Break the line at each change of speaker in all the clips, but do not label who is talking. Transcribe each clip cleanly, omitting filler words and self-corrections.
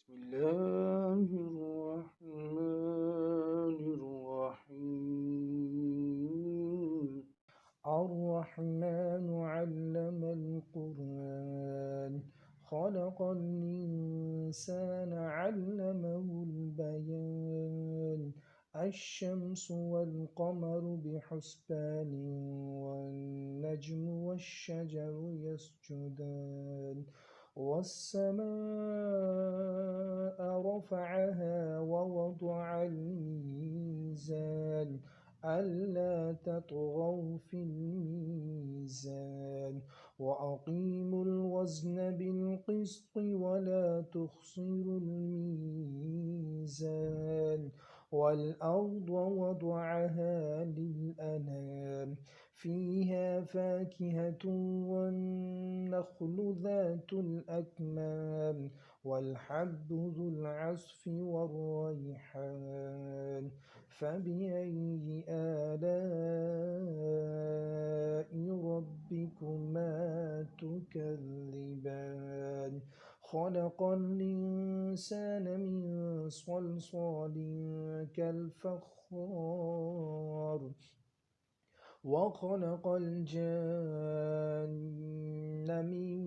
الله الرحمن الرحيم. الرحمن علم القرآن، خلق الإنسان علمه البيان. الشمس والقمر بحسبان، والنجم والشجر يسجدان. والسماء رفعها ووضع الميزان، ألا تطغوا في الميزان. وأقيموا الوزن بالقسط ولا تخسروا الميزان. والأرض وضعها للأنام، فيها فاكهة والنخل ذات الأكمام، والحب ذو العصف والريحان. فبأي آلاء ربكما تكذبان؟ خلق الإنسان من صلصال كالفخار، وخلق الجن من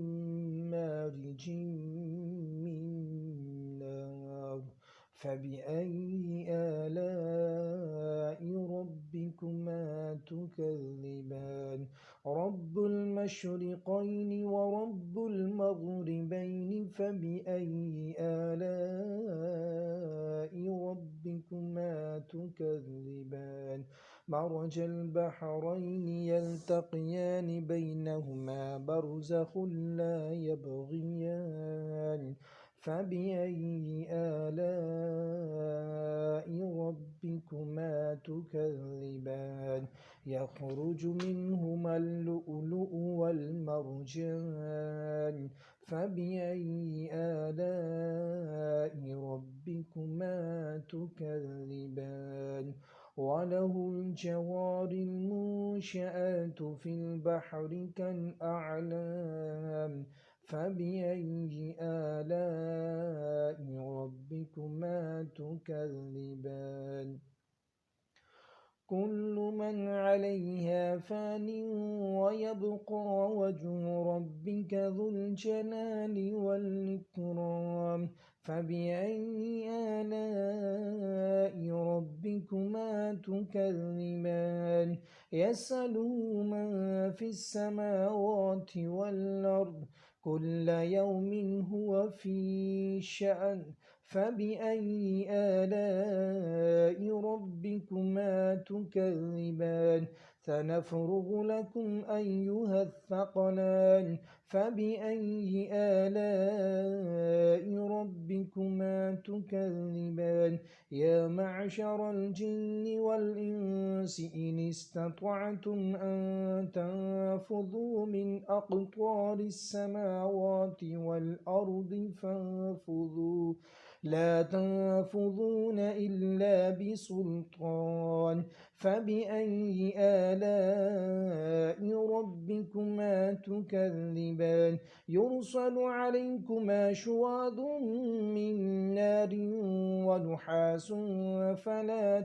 مارج من نار. فبأي آلاء ربكما تكذبان؟ رب المشرقين ورب المغربين، فبأي آلاء ربكما تكذبان؟ مرج البحرين يلتقيان، بينهما برزخ لا يبغيان. فبأي آلاء ربكما تكذبان؟ يخرج منهما اللؤلؤ والمرجان. فبأي آلاء ربكما تكذبان؟ وله الجوار المنشآت في البحر كالأعلام. فبأي آلاء ربكما تكذبان؟ كل من عليها فان، ويبقى وجه ربك ذو الجلال والإكرام. فبأي آلاء ربكما تكذبان؟ يسأله من في السماوات والأرض، كل يوم هو في شأن. فبأي آلاء ربكما تكذبان؟ سنفرغ لكم أيها الثقلان. فبأي آلاء ربكما تكذبان؟ يا معشر الجن والإنس، إن استطعتم أن تنفذوا من أقطار السماوات والأرض فانفذوا، لا تنفذون إلا بسلطان. فبأي آلاء ربكما تكذبان؟ يرسل عليكما شواظ من نار ونحاس، فلا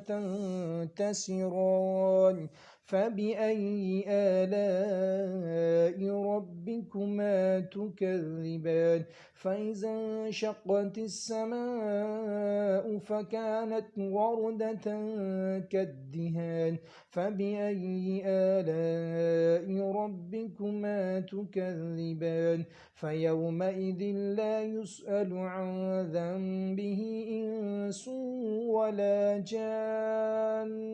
تنتصران. فبأي آلاء ربكما تكذبان؟ فإذا انشقت السماء فكانت وردة كالدهان. فبأي آلاء ربكما تكذبان؟ فيومئذ لا يسأل عن ذنبه إنس ولا جان.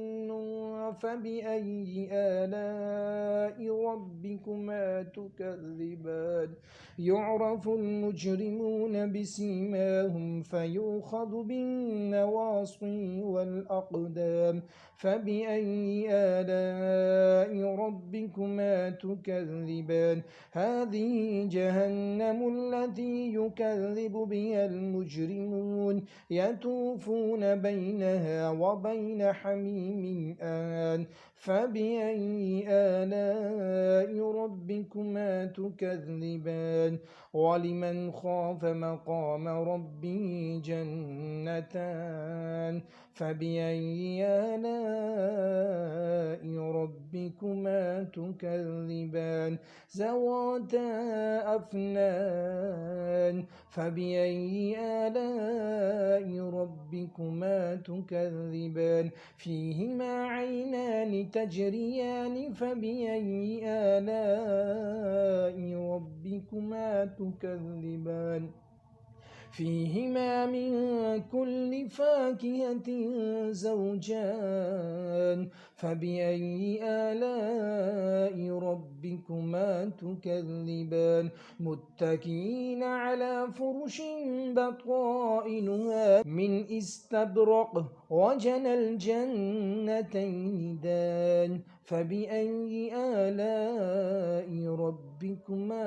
فبأي آلاء ربكما تكذبان؟ يعرف المجرمون بسيماهم، فيؤخذ بالنواصي والأقدام. فبأي آلاء ربكما تكذبان؟ هذه جهنم التي يكذب بها المجرمون، يطوفون بينها وبين حميم الرحمن فبأي آلاء ربكما تكذبان ولمن خاف مقام ربه جنتان فبأي آلاء ربكما تكذبان ذواتا أفنان فبأي آلاء ربكما تكذبان فيهما عينان تجريان فبأي آلاء ربكما تكذبان فيهما من كل فاكهة زوجان فبأي آلاء ربكما تكذبان متكئين على فرش بطائنها من استبرق وجنى الجنتين دان فبأي آلاء ربكما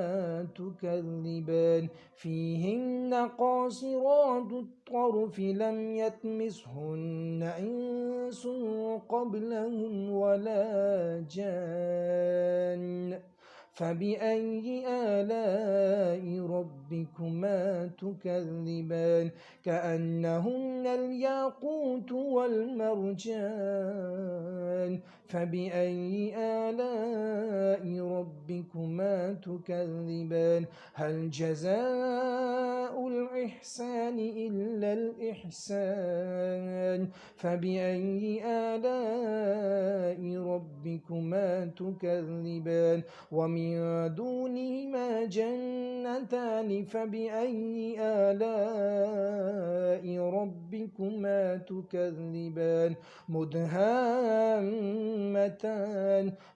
تكذبان فيهن قاصرات الطرف لم يطمثهن إنس قبلهم ولا جان فبأي آلاء ربكما تكذبان كأنهن الياقوت والمرجان فبأي آلاء ربكما تكذبان هل جزاء الإحسان إلا الإحسان فبأي آلاء ربكما تكذبان ومن دونهما جنتان فبأي آلاء ربكما تكذبان مدهامتان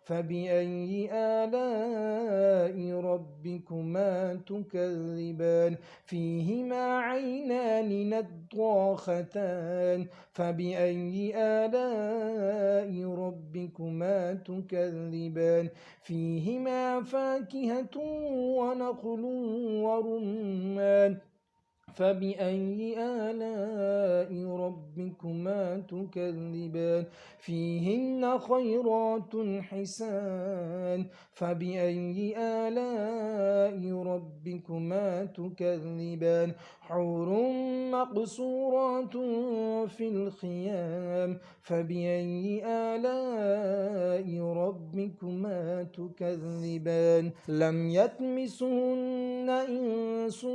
فبأي آلاء ربكما تكذبان فيهما عينان نضاختان فبأي آلاء ربكما تكذبان فيهما فاكهة ونخل ورمان فبأي آلاء ربكما تكذبان فيهن خيرات حسان فبأي آلاء ربكما تكذبان حور مقصورات في الخيام فبأي آلاء ربكما تكذبان لم يطمثهن إنس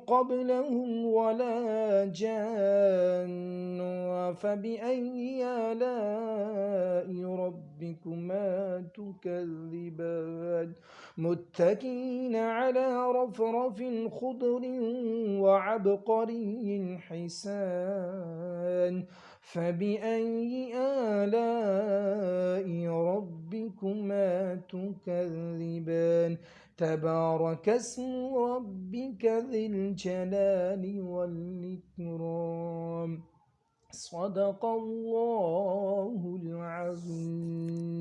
قبلهم ولا جان فبأي آلاء ربكما تكذبان متكئين على رفرف خضر وعبقري حسان فبأي آلاء ربكما تكذبان تبارك اسم ربك ذي الجلال والإكرام صدق الله العظيم.